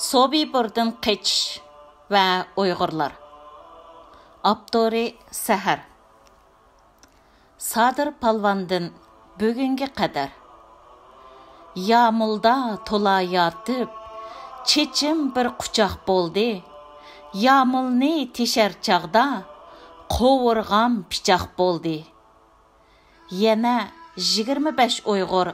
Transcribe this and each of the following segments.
Sobibordan qachish va Uyg'urlar. Abdori Sahar. Sadir Palvandan bugunga qadar Yağmulda tola yatib, chechim bir quchoq bo'ldi. Yağmulni teshar chaqda qovurg'am pichoq bo'ldi. Yana 25 Uyg'ur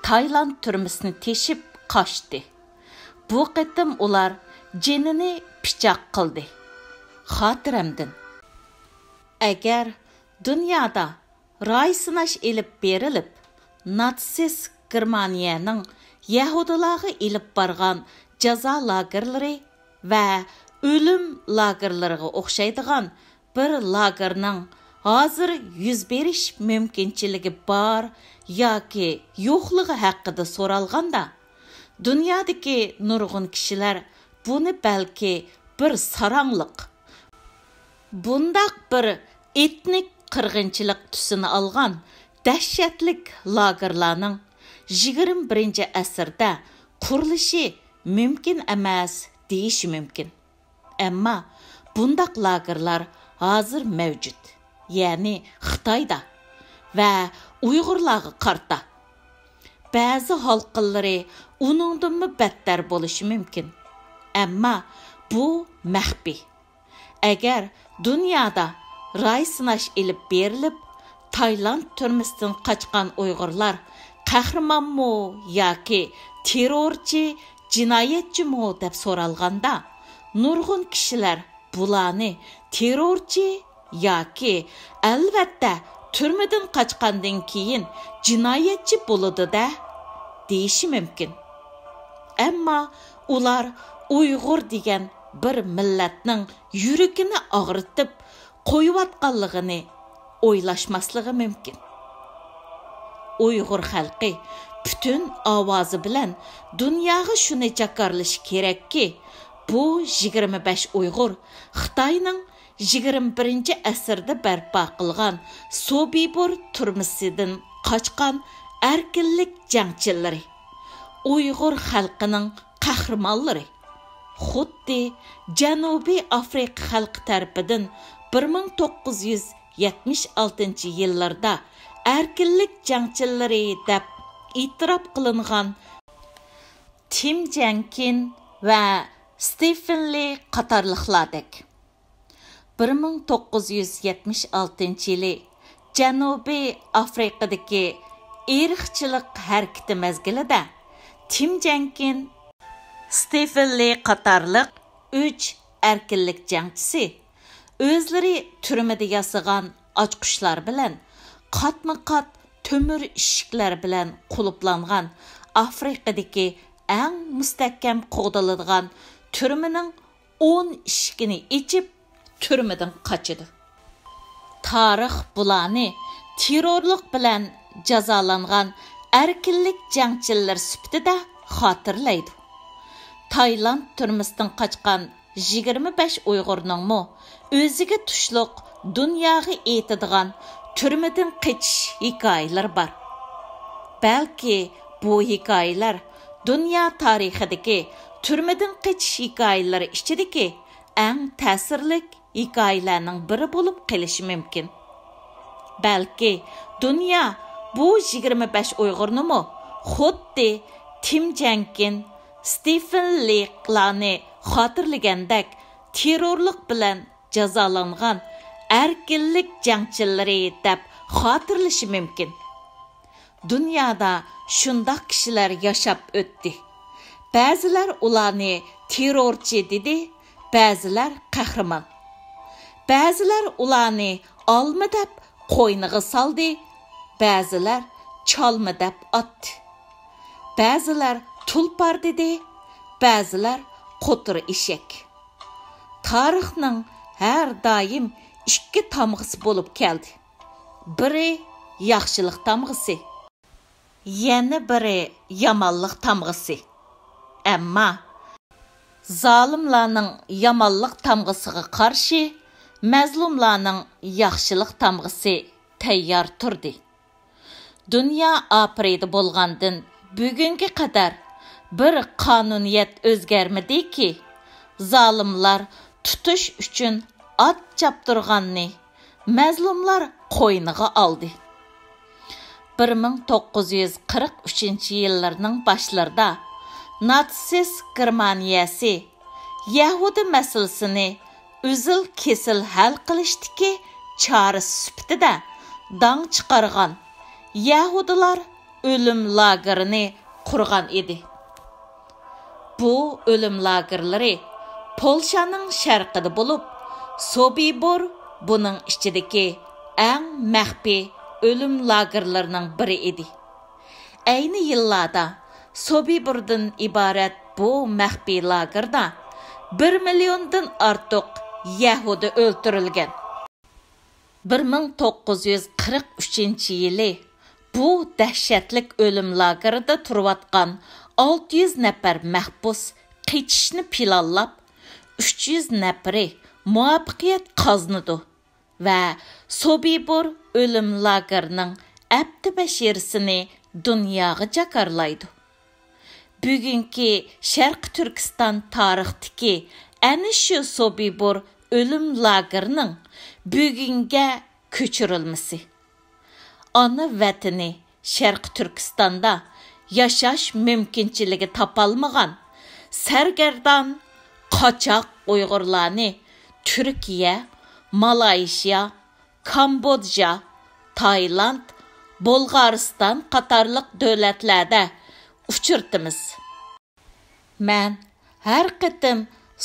Tayland turmusini teshib qochdi. Bu qitim ular jinini pichoq qildi. Xotiramdan. Agar dunyoda roy sinash elib berilib, natsist Germaniyaning Yahudilarga elib borgan jazo lagerlari va o'lim lagerlariga o'xshaydigan bir lagerning hozir yuz berish mumkinchiligi bor yoki yo'qligi haqida so'ralganda, dunyodagi nurg'un kishilar buni balki bir sarangliq, bundaq bir etnik qirg'inchilik tusini olgan dahshatlik lagerlarning 21 asrda qurilishi mumkin emas deyish mumkin. Ammo bundaq lagerlar hozir mavjud, ya'ni Xitoyda va Uyg'urlarga qarta. Ba'zi halqillari uningdanmi battar bo'lishi mumkin. Ammo bu maxfiy. Agar dunyoda roy sinash elib berilib, Tayland turmusidan qochgan Uyg'urlar qahramonmi yoki terrorchi, jinoyatchimi deb so'ralganda, nurg'un kishilar bularni terrorchi yoki albatta turmadan qochgandan keyin jinoyatchi bo'ladi-da deyishi mumkin. Ammo ular Uyg'ur degan bir millatning yuragini og'ritib qo'yayotganligini o'ylashmasligi mumkin. Uyg'ur xalqi butun ovozi bilan dunyoga shuni jakarlash kerakki, bu 25 Uyg'ur Xitoyning 21 asrda barpo qilgan Sobibor turmusidan qochgan erkinlik jangchilari, Uyg'ur xalqining qahramonlari. Xuddi Janubiy Afrika xalqi tarafidan 1976 yillarda erkinlik jangchilari deb e'tirof qilingan Tim Jenkin va Stephen Lee qatorliqlardek. 1976 yili Janubiy Afrikadagi irqchilik harakati mezgilida Tim Jenkin, Stephen Lee qatorliq 3 erkinlik jangchisi o'zlari turmada yasagan ochqushlar bilan qatma-qat tömür ishiklar bilan quluplangan Afrikadagi eng mustahkam qo'g'diladigan turmaning 10 ishikini ichib turmadan qochidi. Tarix bularni terrorlik bilan jazolangan erkinlik jangchilar sifatida xotirlaydi. Tayland turmusidan qochgan 25 Uyg'urningmi o'ziga tushliq dunyoga aytadigan turmadan qochish hikoyalar bor. Balki bu hikoyalar dunyo tarixidagi turmadan qochish hikoyalari ichidagi eng ta'sirli hikoyalarning biri bo'lib qolishi mumkin. Balki dunyo bu 25 Uyg'urnimi xuddi Tim Jenkin, Stephen Lee'larni xotirlagandek terrorlik bilan jazolangan erkinlik jangchilari deb xotirlashi mumkin. Dunyoda shundoq kishilar yashab o'tdi. Ba'zilar ularni terrorchi dedi, ba'zilar qahramon. Ba'zilar ularni olma deb qo'yniga soldi, ba'zilar cholma deb otdi. Ba'zilar tulpar dedi, ba'zilar qo'tir eshak. Tarixning har doim ikki tamg'isi bo'lib keldi. Biri yaxshilik tamg'isi, yana biri yomonlik tamg'isi. Ammo zolimlarning yomonlik tamg'isiga qarshi mazlumlarning yaxshilik tamg'isi tayyor turdi. Dunyo apredi bo'lgandan bugunga qadar bir qonuniyat o'zgarmadi ki, zolimlar tutish uchun at chaptirganni mazlumlar qo'yniga oldi. 1943-yillarning boshlarida natsist Germaniyasi Yahudi masalasini uzil kesil hal qilishdiki chorasi sifatida dang chiqargan Yahudilar o'lim lagerini qurgan edi. Bu o'lim lagerlari Polshaning sharqida bo'lib, Sobibor buning ichidagi eng maxfiy o'lim lagerlarining biri edi. Ayni yillarda Sobibordan iborat bu maxfiy lagerda 1 milliondan ortiq Yahudi o'ldirilgan. 1943-yili bu dahshatlik o'lim lagerida turayotgan 600 nafar mahbus qechishni planlab, 300 nafari muvaffaqiyat qozonadi va Sobibor o'lim lagerining abdi-bashirisini dunyoga jakarlaydi. Bugungi Sharq Turkiston tarixidagi ana shu Sobibor o'lim lagerining bugunga ko'chirilmasi. Ana vatani Sharq Turkistonda yashash mumkinchiligi topolmagan sargardon qochoq Uyg'urlarni Turkiya, Malayziya, Kambodja, Tayland, Bulg'ariston qatorliq davlatlarda uchirtimiz. Men har qitim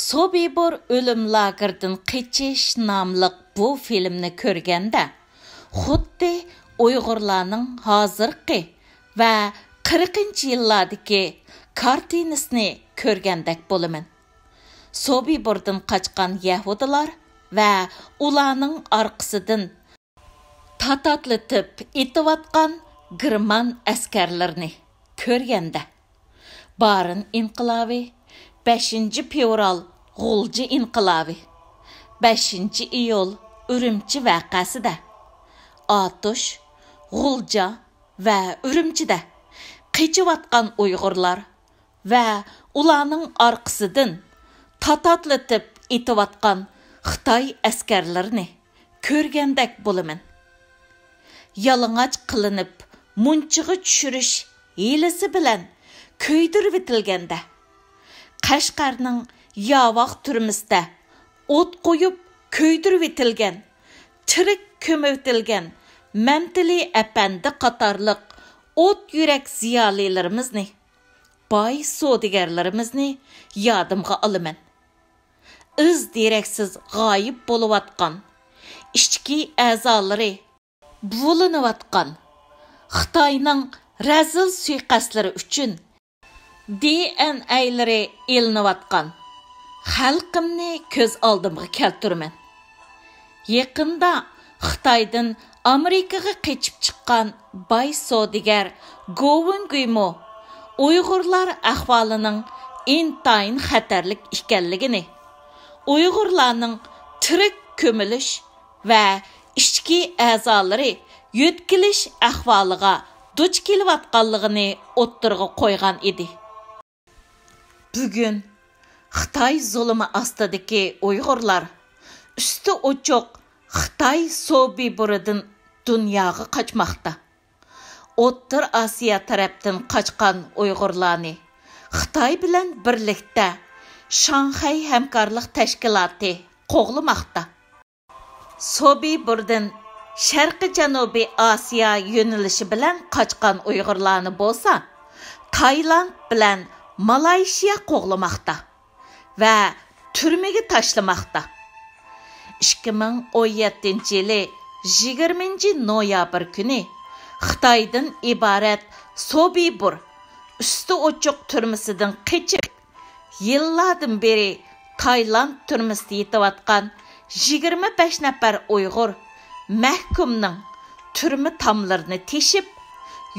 Sobibor o'lim lageridan qichish nomli bu filmni ko'rganda, xuddi Uyg'urlarning hozirgi va 40-yillardagi kartinasini ko'rgandek bo'laman. Sobibordan qochgan Yahudilar va ularning orqasidan tatatlatib etayotgan German askarlarini ko'rganda, Barin inqilobi, 5-fevral G'ulji inqilobi, 5-iyul Urumchi vaqasida, Atush, G'ulja va Urumchida qechayotgan Uyg'urlar va ularning orqasidan tatatlatib etayotgan Xitoy askarlarini ko'rgandek bo'laman. Yalang'och qilinib, munchiga tushirish hilasi bilan ko'ydirib etilganda, Qashqarning Yavoq turmisida o't qo'yib ko'ydirib etilgan, tirik ko'mitilgan Mamtili apandi qatorliq o't yurak ziyolilarimizni, boy savdogarlarimizni yodimga olaman. Iz deraksiz g'oyib bo'layotgan, ichki a'zolari bo'linayotgan Xitoyning razil suiqastlari uchun DNA'lari elinayotgan xalqimni ko'z oldimga keltiraman. Yaqinda Xitoydan Amerikaga qechib chiqqan boy savdogar Govin Guymo Uyg'urlar ahvolining intayin xatarlik ekanligini, Uyg'urlarning tirik ko'milish va ichki a'zolari yo'tkilish ahvoliga duch kelayotganligini o'ttirg'a qo'ygan edi. Bugun Xitoy zulmi ostidagi Uyg'urlar usti ochiq Xitoy Sobiboridan dunyoga qochmoqda. O'rta Osiyo tarafdan qochgan Uyg'urlarni Xitoy bilan birlikda Shanxay hamkorlik tashkiloti qo'g'lamoqda. Sobibordan Sharqiy Janubiy Osiyo yo'nalishi bilan qochgan Uyg'urlarni bo'lsa, Tayland bilan Malayziya qo'g'lamoqda va turmaga tashlamoqda. 2017-yili 20-noyabr kuni Xitoydan iborat Sobibor usti ochiq turmasidan qechib, yillardan beri Tayland turmasida yetayotgan 25 nafar Uyg'ur mahkumning turma tomlarini teshib,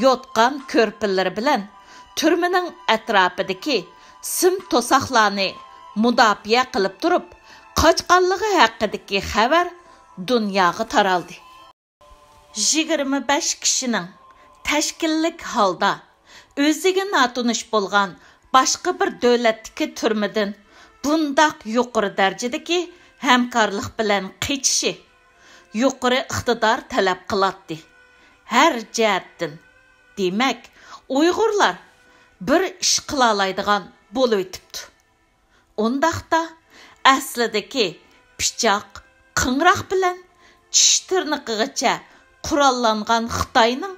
yotgan ko'rpinlari bilan turmaning atrofidagi sim to'soqlarni mudofaa qilib turib, qochqanligi haqidagi xabar dunyoga taraldi. 25 kishining tashkillik holda o'ziga notunish bo'lgan başqa bir dövlətdəki türmədən bundaq yuqori dərəcədəki həmkarlıq bilan keçişi yuqori iqtidar tələb qılatdı. Hər cəhətdən. Demək, Uyğurlar bir iş qıla alaydigan bo'lib o'tibdi. Ondaqda əslidəki pichoq, qınraq bilan tish tirniqigacha qurollangan Xitoyning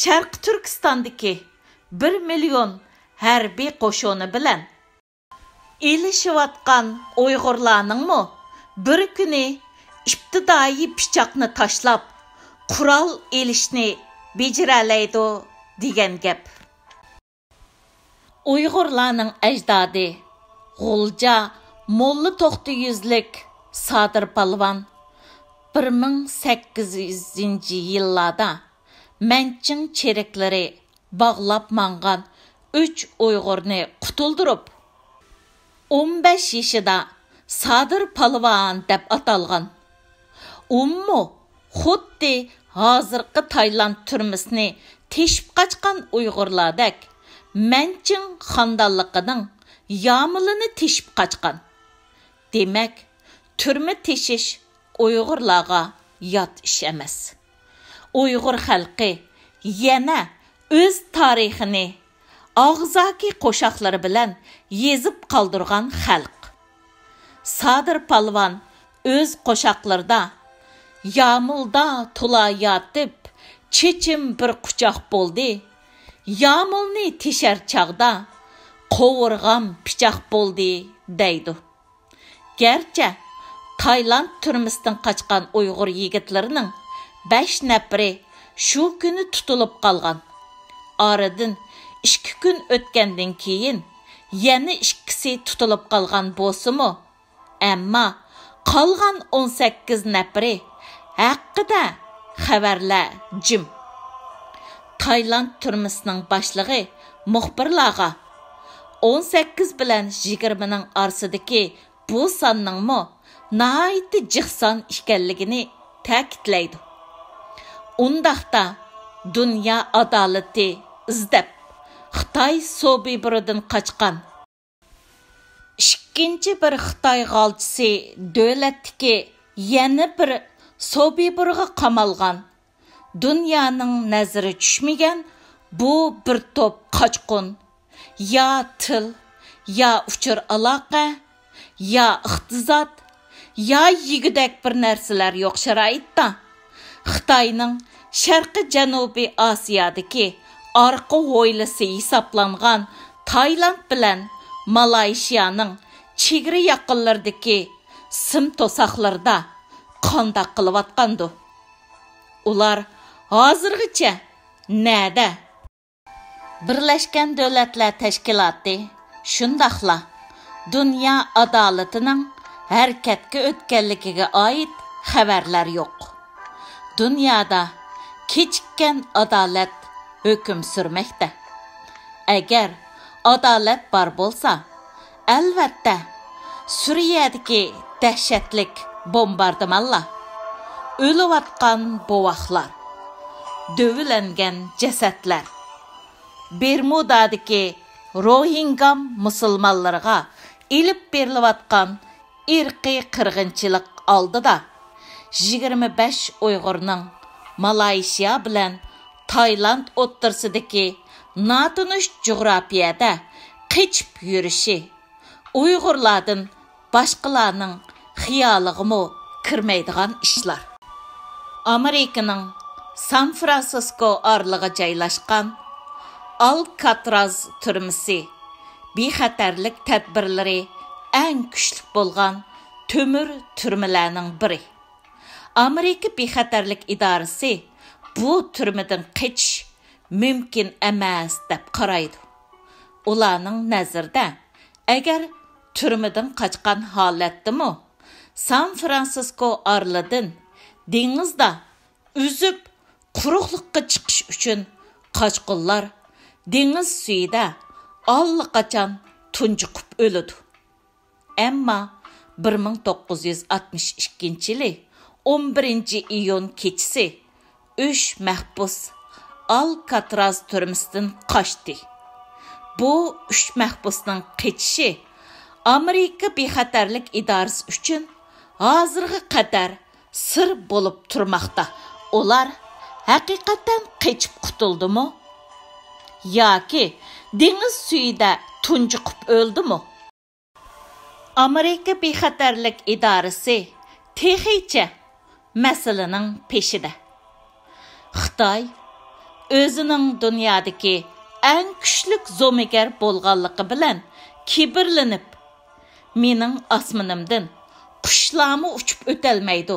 Sharqi Turkistondagi 1 million harbiy qo'shini bilan elishayotgan Uyg'urlarningmi bir kuni ibtidoiy pichoqni tashlab qurol elishni bejiralaydi degan gap. Uyg'urlarning ajdodi G'ulja Molla To'xti yuzlik Sadir Palvon 1800-yillarda Manching cheriklari bağlab mangan 3 Uyg'urni qutuldirib 15 yaşida Sadir Palvon deb atalgan. Ummu xuddi hozirgi Tayland turmisini teshib qochgan Uyg'urlardek Manching xondanligining yomilini teshib qochgan. Demak, turma teshish Uyg'urlarga yot ish emas. Uyg'ur xalqi yana o'z tarixini og'zaki qo'shoqlari bilan yezib qoldirgan xalq. Sadir Palvon o'z qo'shoqlarida Yağmulda tula yatib, chechim bir quchoq bo'ldi. Yağmulni teshar chaqda qovurg'am pichoq bo'ldi deydi. Gerçi Tayland turmisidan qochgan Uyg'ur yigitlarining 5 nafari shu kuni tutilib qolgan. Oradan 2 kun o'tgandan keyin yana 2si tutilib qolgan bo'lsa-mu, ammo qolgan 18 nafari haqida xabarlar jim. Tayland turmisining boshlig'i muxbirlarga 18 bilan 20 ning orasidagi bu sonning nihoyatda jiqson ekanligini ta'kidlaydi. Undaqda dunyo adolati izlab Xitoy Sobibiridan qochgan ikkinchi bir Xitoy g'olchisi davlatdagi yana bir Sobibirga qamalgan, dunyoning nazari tushmagan bu bir to'p qochqun ya til, ya uchur aloqa, ya iqtisod, ya yigidek bir narsalar yo'q sharoitda Xitoyning Sharqi Janubiy Osiyodagi orqa o'ylisi hisoblangan Tayland bilan Malayziyaning chegara yaqinlaridagi sim to'saqlarda qandoq qilayotgandi. Ular hozirgacha nada? Birlashgan Davlatlar Tashkiloti shundaqla dunyo adolatining harakatga o'tganligiga oid xabarlar yo'q. Dunyoda kechikkan adolat hukm surmoqda. Agar adolat bor bo'lsa, albatta Suriyadagi dahshatlik bombardimonlar, o'layotgan bovoqlar, dövülengen cesetler, Bermudadagi Rohingya musulmonlarga ilib berilayotgan irqiy qirg'inchilik oldida 25 Uyg'urning Malayziya bilan Tayland o'rtasidagi notanish jo'grafiyada qechib yurishi Uyg'urlardan boshqalarning xiyoliga kirmaydigan ishlar. Amerikaning San Fransisko orlig'i joylashgan Alcatraz turmisi bexatarlik tadbirlari eng kuchli bo'lgan tömür turmalarning biri. Amerika bexatarlik idorasi bu turmadan qechish mumkin emas deb qaraydi. Ularning nazarida agar turmadan qochgan holatdami San Fransisko orlidan dengizda uzib quruqlikqa chiqish uchun qochqinlar dengiz suyida allaqachon tunjiqib o'ladi. Ammo 1962-yili 11-iyun kechasi 3 mahbus Alcatraz turmisidan qochdi. bu 3 mahbusning qechishi Amerika bexatarlik idorasi uchun hozirga qadar sir bo'lib turmoqda. Ular haqiqatan qechib qutuldimi? Yoki dengiz suyida tunjiqib o'ldimi? Amerika bexatarlik idorasi texicha masalaning peshida. Xitoy o'zining dunyodagi eng kuchli zo'migar bo'lganligi bilan kibrlanib, mening osmonimdan qushlarmi uchib o'tolmaydi.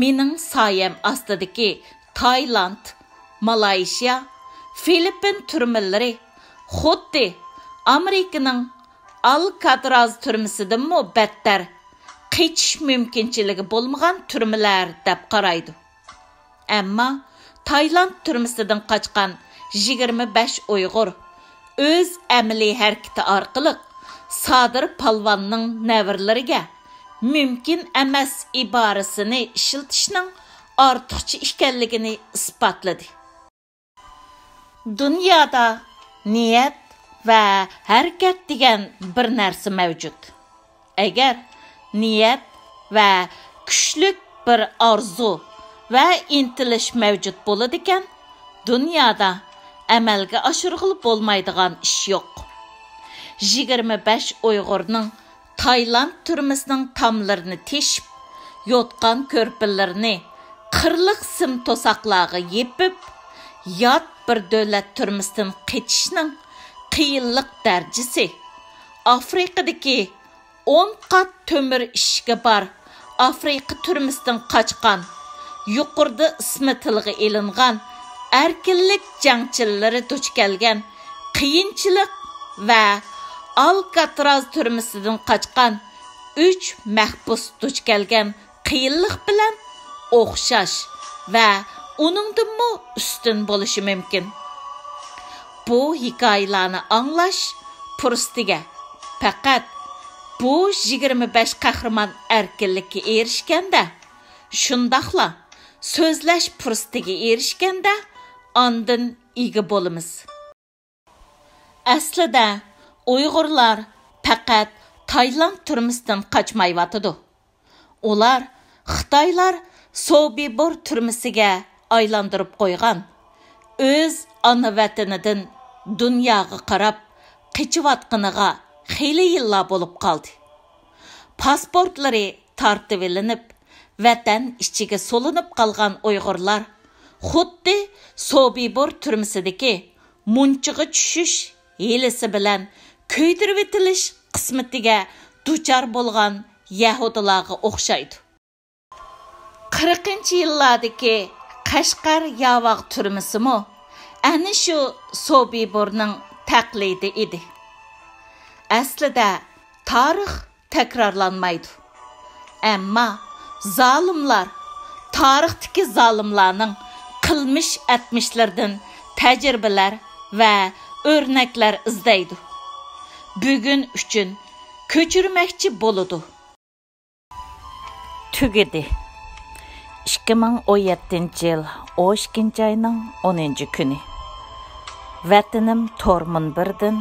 Mening soyam ostidagi Tayland, Malayziya, Filippin turmalari xuddi Amerikaning Alcatraz turmasidanmi battar qechish mumkinchiligi bo'lmagan turmalar deb qaraydi. Ammo Tayland turmasidan qochgan 25 Uyg'ur o'z amaliy harakati orqali Sadir Palvonning navirlariga mumkin emas iborasini ishlatishning ortiqcha ekanligini isbotladi. Dunyoda niyat va harakat degan bir narsa mavjud. Agar niyat va kuchli bir orzu va intilish mavjud bo'ladi ekan, dunyoda amalga oshirg'ili bo'lmaydigan ish yo'q. 25 Uyg'urning Tayland turmasining tomlarini teshib, yotgan ko'rpinlarini qirliq sim to'saqlarga yepib, yot bir davlat turmasidan qechishning qiyinlik darajasi Afrikadagi 10 qat to'mir ishga bor Afrika turmasidan qochgan, yuqorida ismi tilga ilingan erkinlik jangchilari duch kelgan qiyinchilik va Alcatraz turmasidan qochgan 3 mahbus duch kelgan qiyinlik bilan o'xshash va uningdanmi ustun bo'lishi mumkin. Bu hikoyalarni anglash furstiga faqat bu 25 qahramon erkinlikka erishganda, shundaqla so'zlash furstiga erishganda ondan ega bo'lamiz. Aslida Uyg'urlar faqat Tayland turmasidan qochmayotidi. Ular Xitoylar Sobibor turmasiga aylantirib qo'ygan o'z ona vatanidan dunyoga qarab qechiyotganiga xeyli yillar bo'lib qoldi. Pasportlari tortib ilinib, vatan ichiga solinib qolgan Uyg'urlar xuddi Sobibor turmasidagi munchiga tushish hilasi bilan ko'ydirib etilish qismatiga duchor bo'lgan yahudilarga o'xshaydi. 40-yillardagi Qashqar Yavoq turmasimi ana shu Sobiborning taqlidi edi. Aslida tarix takrorlanmaydi. Ammo zolimlar tarixdagi zolimlarning qilmish atmishlardan tajribalar va o'rnaklar izlaydi. Bugun uchun ko'chirmoqchi bo'ladi. Tugadi. 2017-yil 12-oyning 10-kuni. Vatanim Tormun birdan